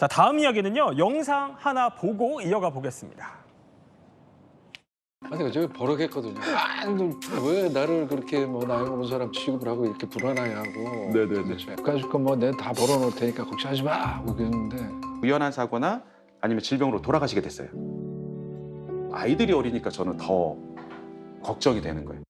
자, 다음 이야기는요. 영상 하나 보고 이어가 보겠습니다. 아니 저기 버럭했거든요. 왜 나를 그렇게 뭐 나이 먹은 사람 취급을 하고 이렇게 불안해하고. 네네네. 가질 거 뭐 내가 다 벌어놓을 테니까 걱정하지 마 하고 그랬는데. 우연한 사고나 아니면 질병으로 돌아가시게 됐어요. 아이들이 어리니까 저는 더 걱정이 되는 거예요.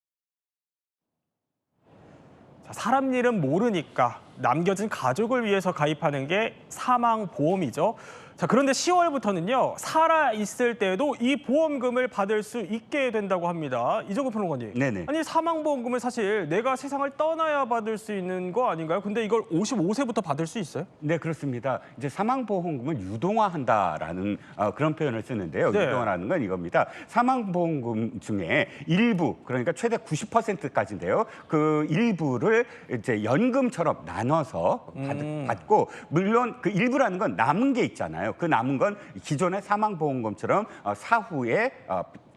자, 사람 일은 모르니까 남겨진 가족을 위해서 가입하는 게 사망보험이죠. 자, 그런데 10월부터는요. 살아있을 때에도 이 보험금을 받을 수 있게 된다고 합니다. 이정근 평론가님. 네네. 아니, 사망보험금을 사실 내가 세상을 떠나야 받을 수 있는 거 아닌가요? 근데 이걸 55세부터 받을 수 있어요? 네, 그렇습니다. 이제 사망보험금을 유동화한다라는 그런 표현을 쓰는데요. 네. 유동화라는 건 이겁니다. 사망보험금 중에 일부, 그러니까 최대 90%까지인데요. 그 일부를 이제 연금처럼 나눠서 받고, 물론 그 일부라는 건 남은 게 있잖아요. 그 남은 건 기존의 사망보험금처럼 사후에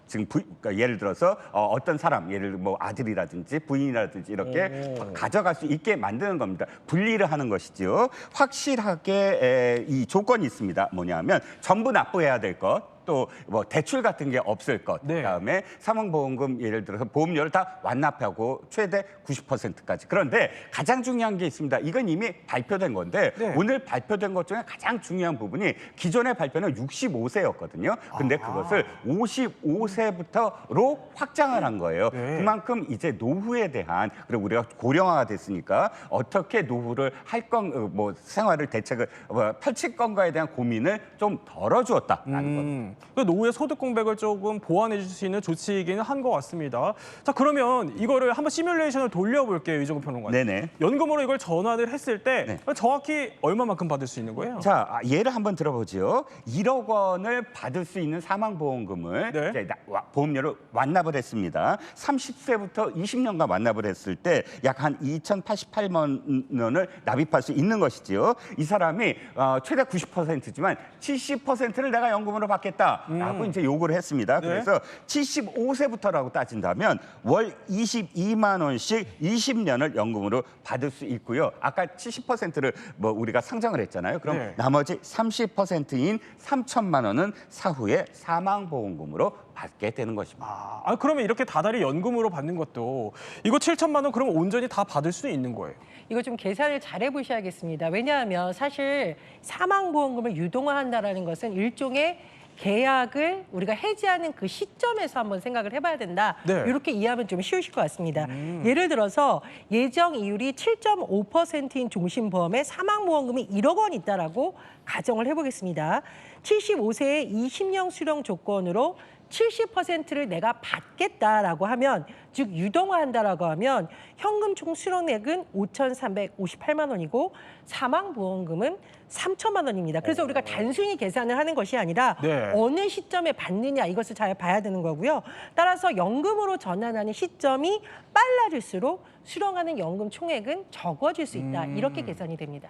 지금 그러니까 예를 들어서 어떤 사람, 예를 들어 뭐 아들이라든지 부인이라든지 이렇게 가져갈 수 있게 만드는 겁니다. 분리를 하는 것이죠. 확실하게 이 조건이 있습니다. 뭐냐면 전부 납부해야 될 것. 또 뭐 대출 같은 게 없을 것. 네. 그다음에 사망보험금 예를 들어서 보험료를 다 완납하고 최대 90%까지. 그런데 가장 중요한 게 있습니다. 이건 이미 발표된 건데 네. 오늘 발표된 것 중에 가장 중요한 부분이 기존의 발표는 65세였거든요. 근데 그것을 55세부터로 확장을 한 거예요. 네. 그만큼 이제 노후에 대한, 그리고 우리가 고령화가 됐으니까 어떻게 노후를 할 건, 뭐 생활을 대책을 펼칠 건가에 대한 고민을 좀 덜어주었다라는 겁니다. 그 노후의 소득 공백을 조금 보완해 줄 수 있는 조치이기는 한 것 같습니다. 자, 그러면 이거를 한번 시뮬레이션을 돌려볼게요, 이정근 평론가님. 네네. 연금으로 이걸 전환을 했을 때 네. 정확히 얼마만큼 받을 수 있는 거예요? 자, 예를 한번 들어보죠. 1억 원을 받을 수 있는 사망보험금을 네. 이제 보험료를 완납을 했습니다. 30세부터 20년간 완납을 했을 때 약 한 2,088만 원을 납입할 수 있는 것이지요. 이 사람이 최대 90%지만 70%를 내가 연금으로 받겠다라고 이제 요구를 했습니다. 네. 그래서 75세부터라고 따진다면 월 22만 원씩 20년을 연금으로 받을 수 있고요. 아까 70%를 뭐 우리가 상정을 했잖아요. 그럼 네. 나머지 30%인 3천만 원은 사후에 사망보험금으로 받게 되는 것입니다. 그러면 이렇게 다달이 연금으로 받는 것도 이거 7천만 원 그러면 온전히 다 받을 수 있는 거예요? 이거 좀 계산을 잘 해보셔야겠습니다. 왜냐하면 사실 사망보험금을 유동화한다라는 것은 일종의 계약을 우리가 해지하는 그 시점에서 한번 생각을 해봐야 된다. 네. 이렇게 이해하면 좀 쉬우실 것 같습니다. 예를 들어서 예정 이율이 7.5%인 종신보험에 사망보험금이 1억 원 있다라고 가정을 해보겠습니다. 75세의 20년 수령 조건으로 70%를 내가 받겠다라고 하면, 즉 유동화한다라고 하면 현금 총 수령액은 5,358만 원이고 사망보험금은 3천만 원입니다. 그래서 우리가 단순히 계산을 하는 것이 아니라 네. 어느 시점에 받느냐 이것을 잘 봐야 되는 거고요. 따라서 연금으로 전환하는 시점이 빨라질수록 수령하는 연금 총액은 적어질 수 있다. 이렇게 계산이 됩니다.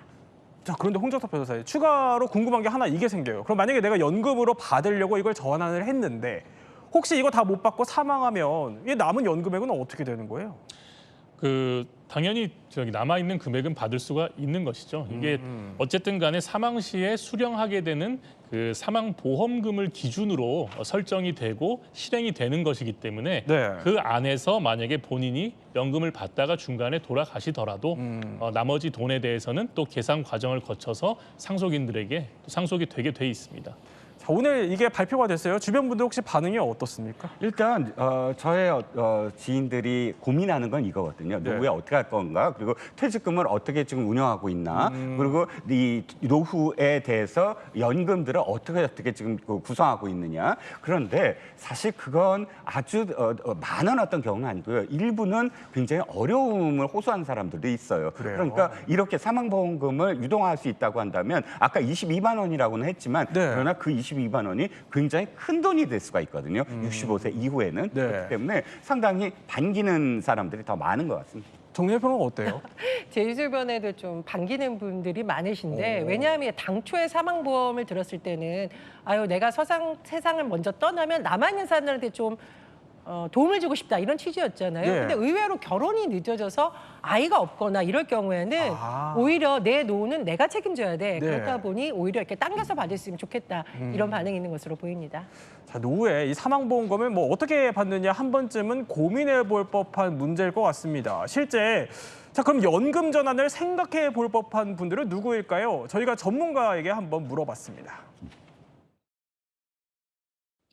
자, 그런데 홍정섭 변호사님, 추가로 궁금한 게 하나 이게 생겨요. 그럼 만약에 내가 연금으로 받으려고 이걸 전환을 했는데 혹시 이거 다 못 받고 사망하면 이 남은 연금액은 어떻게 되는 거예요? 당연히 저기 남아 있는 금액은 받을 수가 있는 것이죠. 이게 어쨌든 간에 사망 시에 수령하게 되는 그 사망 보험금을 기준으로 설정이 되고 실행이 되는 것이기 때문에 네. 그 안에서 만약에 본인이 연금을 받다가 중간에 돌아가시더라도 나머지 돈에 대해서는 또 계산 과정을 거쳐서 상속인들에게 또 상속이 되게 돼 있습니다. 자, 오늘 이게 발표가 됐어요. 주변 분들 혹시 반응이 어떻습니까? 일단 저의 지인들이 고민하는 건 이거거든요. 네. 노후에 어떻게 할 건가, 그리고 퇴직금을 어떻게 지금 운영하고 있나, 그리고 이 노후에 대해서 연금들을 어떻게 지금 구성하고 있느냐. 그런데 사실 그건 아주 많은 어떤 경우는 아니고요. 일부는 굉장히 어려움을 호소하는 사람들도 있어요. 그래요? 그러니까 이렇게 사망보험금을 유동화할 수 있다고 한다면 아까 22만 원이라고는 했지만 네. 그러나 그 22만 원이 굉장히 큰 돈이 될 수가 있거든요. 65세 이후에는. 네. 그렇기 때문에 상당히 반기는 사람들이 더 많은 것 같습니다. 정리해 보는 건 어때요? 제 주변에도 좀 반기는 분들이 많으신데, 왜냐하면 당초에 사망보험을 들었을 때는 아유 내가 세상을 먼저 떠나면 남아있는 사람들한테 좀 도움을 주고 싶다 이런 취지였잖아요. 네. 근데 의외로 결혼이 늦어져서 아이가 없거나 이럴 경우에는 아. 오히려 내 노후는 내가 책임져야 돼. 네. 그렇다 보니 오히려 이렇게 당겨서 받을 수 있으면 좋겠다. 이런 반응이 있는 것으로 보입니다. 자, 노후에 이 사망보험금을 뭐 어떻게 받느냐 한 번쯤은 고민해 볼 법한 문제일 것 같습니다. 실제 자, 그럼 연금 전환을 생각해 볼 법한 분들은 누구일까요? 저희가 전문가에게 한번 물어봤습니다.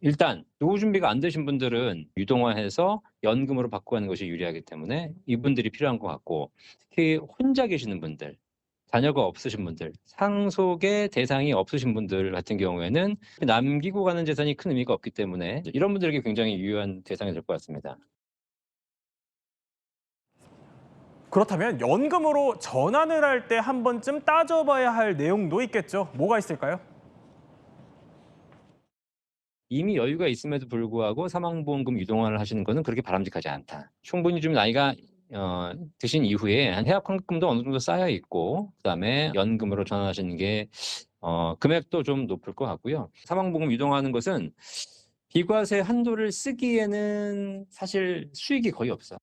일단 노후 준비가 안 되신 분들은 유동화해서 연금으로 바꾸는 것이 유리하기 때문에 이분들이 필요한 것 같고, 특히 혼자 계시는 분들, 자녀가 없으신 분들, 상속의 대상이 없으신 분들 같은 경우에는 남기고 가는 재산이 큰 의미가 없기 때문에 이런 분들에게 굉장히 유효한 대상이 될 것 같습니다. 그렇다면 연금으로 전환을 할 때 한 번쯤 따져봐야 할 내용도 있겠죠. 뭐가 있을까요? 이미 여유가 있음에도 불구하고 사망보험금 유동화를 하시는 것은 그렇게 바람직하지 않다. 충분히 좀 나이가 드신 이후에 한 해약 환급금도 어느 정도 쌓여 있고, 그다음에 연금으로 전환하시는 게 금액도 좀 높을 것 같고요. 사망보험 유동화하는 것은 비과세 한도를 쓰기에는 사실 수익이 거의 없어.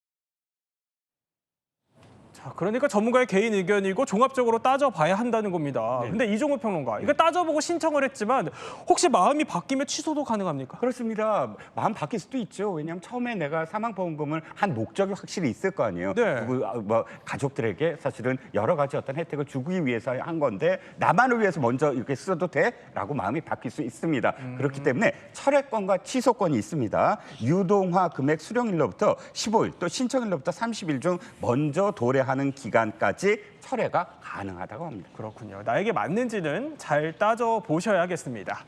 자, 그러니까 전문가의 개인 의견이고 종합적으로 따져봐야 한다는 겁니다. 근데 이종우 평론가, 이거 따져보고 신청을 했지만 혹시 마음이 바뀌면 취소도 가능합니까? 그렇습니다. 마음 바뀔 수도 있죠. 왜냐하면 처음에 내가 사망보험금을 한 목적이 확실히 있을 거 아니에요. 네. 뭐 가족들에게 사실은 여러 가지 어떤 혜택을 주기 위해서 한 건데 나만을 위해서 먼저 이렇게 써도 돼?라고 마음이 바뀔 수 있습니다. 그렇기 때문에 철회권과 취소권이 있습니다. 유동화 금액 수령일로부터 15일 또 신청일로부터 30일 중 먼저 도래하는 기간까지 철회가 가능하다고 합니다. 그렇군요. 나에게 맞는지는 잘 따져보셔야겠습니다.